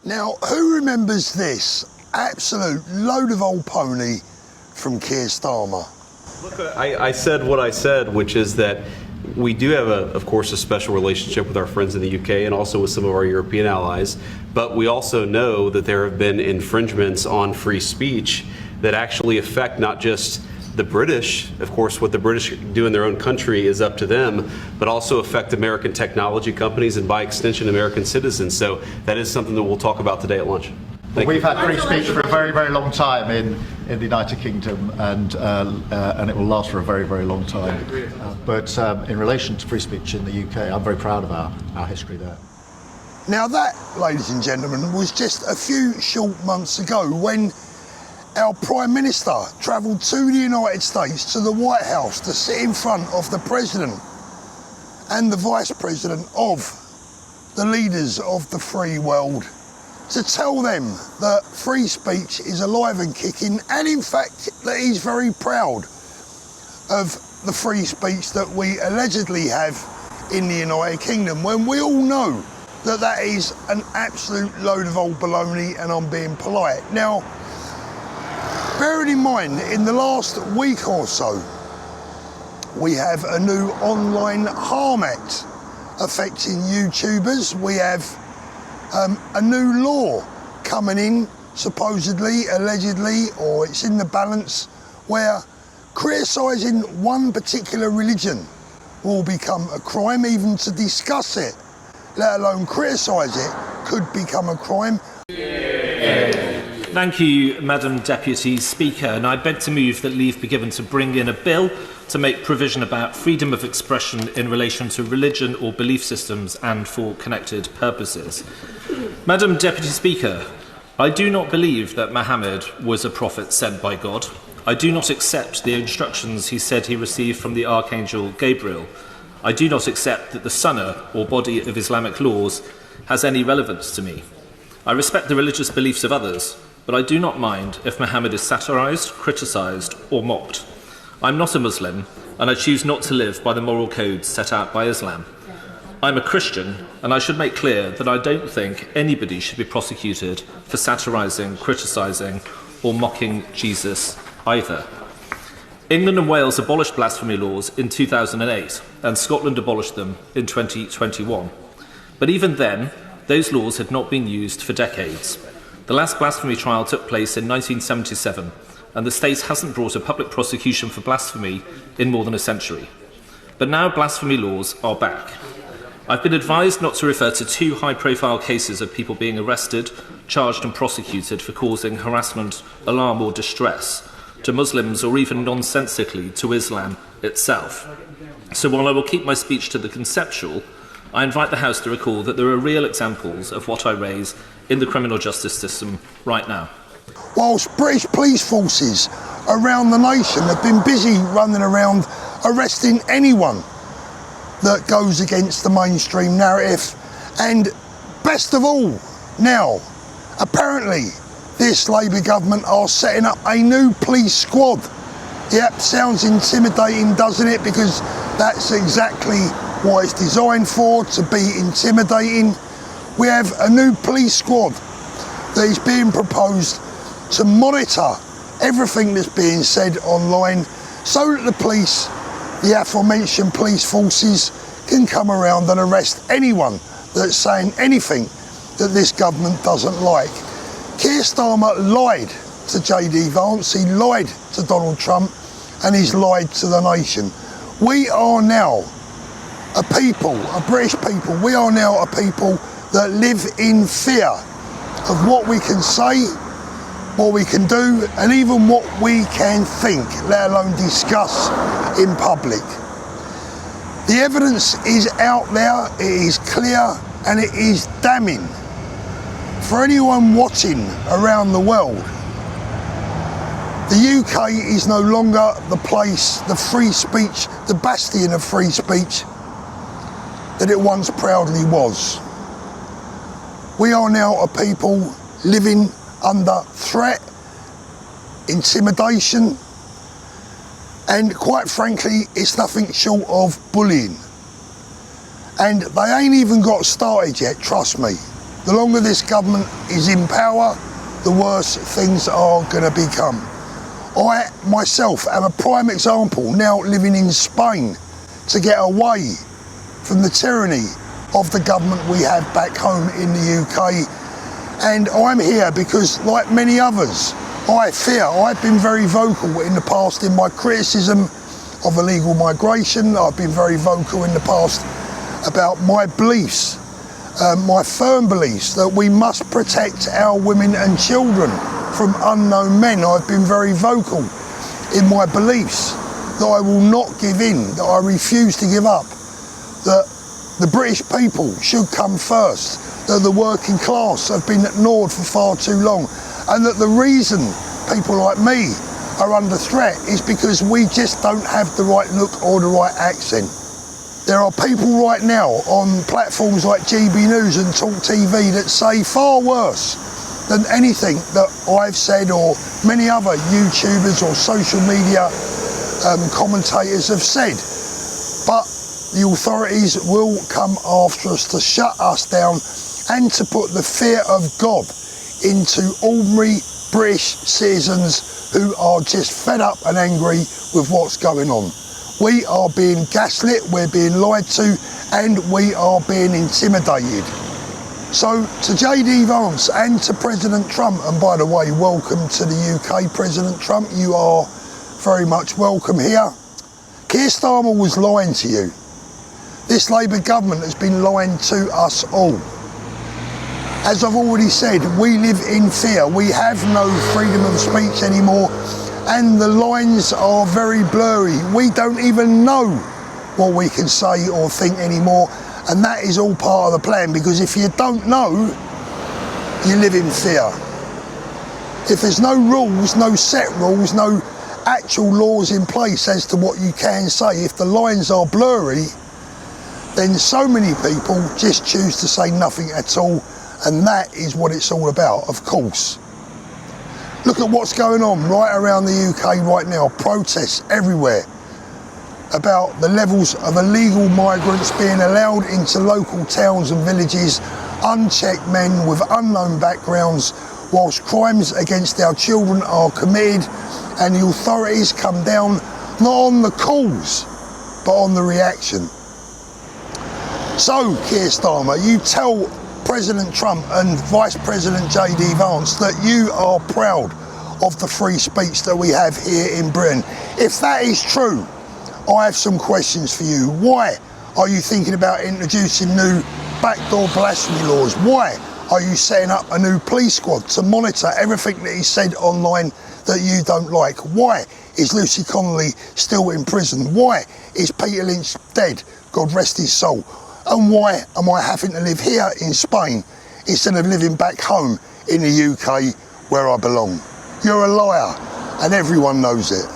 Now, who remembers this absolute load of old pony from Keir Starmer? Look, I said what I said, which is that we do have, of course, a special relationship with our friends in the UK and also with some of our European allies. But we also know that there have been infringements on free speech that actually affect not just the British. Of course, what the British do in their own country is up to them, but also affect American technology companies and by extension American citizens. So that is something that we'll talk about today at lunch. We've had free speech for a very, very long time in the United Kingdom, and it will last for a very, very long time. But in relation to free speech in the UK, I'm very proud of our history there. Now that, ladies and gentlemen, was just a few short months ago when our Prime Minister travelled to the United States, to the White House, to sit in front of the President and the Vice President of the leaders of the free world, to tell them that free speech is alive and kicking, and in fact that he's very proud of the free speech that we allegedly have in the United Kingdom, when we all know that that is an absolute load of old baloney, and I'm being polite. Now, bearing in mind, in the last week or so, we have a new online harm act affecting YouTubers. We have a new law coming in, supposedly, allegedly, or it's in the balance, where criticising one particular religion will become a crime. Even to discuss it, let alone criticise it, could become a crime. Thank you, Madam Deputy Speaker, and I beg to move that leave be given to bring in a bill to make provision about freedom of expression in relation to religion or belief systems and for connected purposes. Madam Deputy Speaker, I do not believe that Muhammad was a prophet sent by God. I do not accept the instructions he said he received from the Archangel Gabriel. I do not accept that the sunnah, or body of Islamic laws, has any relevance to me. I respect the religious beliefs of others, but I do not mind if Muhammad is satirised, criticised or mocked. I'm not a Muslim, and I choose not to live by the moral codes set out by Islam. I'm a Christian, and I should make clear that I don't think anybody should be prosecuted for satirising, criticising or mocking Jesus either. England and Wales abolished blasphemy laws in 2008, and Scotland abolished them in 2021. But even then, those laws had not been used for decades. The last blasphemy trial took place in 1977, and the state hasn't brought a public prosecution for blasphemy in more than a century. But now blasphemy laws are back. I've been advised not to refer to two high-profile cases of people being arrested, charged and prosecuted for causing harassment, alarm or distress to Muslims, or even nonsensically to Islam itself. So while I will keep my speech to the conceptual, I invite the House to recall that there are real examples of what I raise in the criminal justice system right now. Whilst British police forces around the nation have been busy running around arresting anyone that goes against the mainstream narrative, and best of all, now, apparently, this Labour government are setting up a new police squad. Yep, sounds intimidating, doesn't it? Because that's exactly what it's designed for, to be intimidating. We have a new police squad that is being proposed to monitor everything that's being said online, so that the police, the aforementioned police forces, can come around and arrest anyone that's saying anything that this government doesn't like. Keir Starmer lied to JD Vance, he lied to Donald Trump, and he's lied to the nation. We are now a people, a British people, we are now a people that live in fear of what we can say, what we can do, and even what we can think, let alone discuss in public. The evidence is out there, it is clear, and it is damning. For anyone watching around the world, the UK is no longer the place, the free speech, the bastion of free speech that it once proudly was. We are now a people living under threat, intimidation, and quite frankly, it's nothing short of bullying. And they ain't even got started yet, trust me. The longer this government is in power, the worse things are going to become. I myself am a prime example, now living in Spain, to get away from the tyranny of the government we have back home in the UK. And I'm here because, like many others, I fear. I've been very vocal in the past in my criticism of illegal migration. I've been very vocal in the past about my beliefs, my firm beliefs that we must protect our women and children from unknown men. I've been very vocal in my beliefs that I will not give in, that I refuse to give up, that the British people should come first, that the working class have been ignored for far too long, and that the reason people like me are under threat is because we just don't have the right look or the right accent. There are people right now on platforms like GB News and Talk TV that say far worse than anything that I've said or many other YouTubers or social media commentators have said. But the authorities will come after us to shut us down and to put the fear of God into ordinary British citizens who are just fed up and angry with what's going on. We are being gaslit, we're being lied to, and we are being intimidated. So to JD Vance and to President Trump, and by the way, welcome to the UK, President Trump, you are very much welcome here. Keir Starmer was lying to you. This Labour government has been lying to us all. As I've already said, we live in fear. We have no freedom of speech anymore, and the lines are very blurry. We don't even know what we can say or think anymore, and that is all part of the plan, because if you don't know, you live in fear. If there's no rules, no set rules, no actual laws in place as to what you can say, if the lines are blurry, then so many people just choose to say nothing at all, and that is what it's all about, of course. Look at what's going on right around the UK right now, protests everywhere about the levels of illegal migrants being allowed into local towns and villages, unchecked men with unknown backgrounds, whilst crimes against our children are committed, and the authorities come down not on the cause, but on the reaction. So, Keir Starmer, you tell President Trump and Vice President JD Vance that you are proud of the free speech that we have here in Britain. If that is true, I have some questions for you. Why are you thinking about introducing new backdoor blasphemy laws? Why are you setting up a new police squad to monitor everything that he said online that you don't like? Why is Lucy Connolly still in prison? Why is Peter Lynch dead? God rest his soul. And why am I having to live here in Spain instead of living back home in the UK where I belong? You're a liar, and everyone knows it.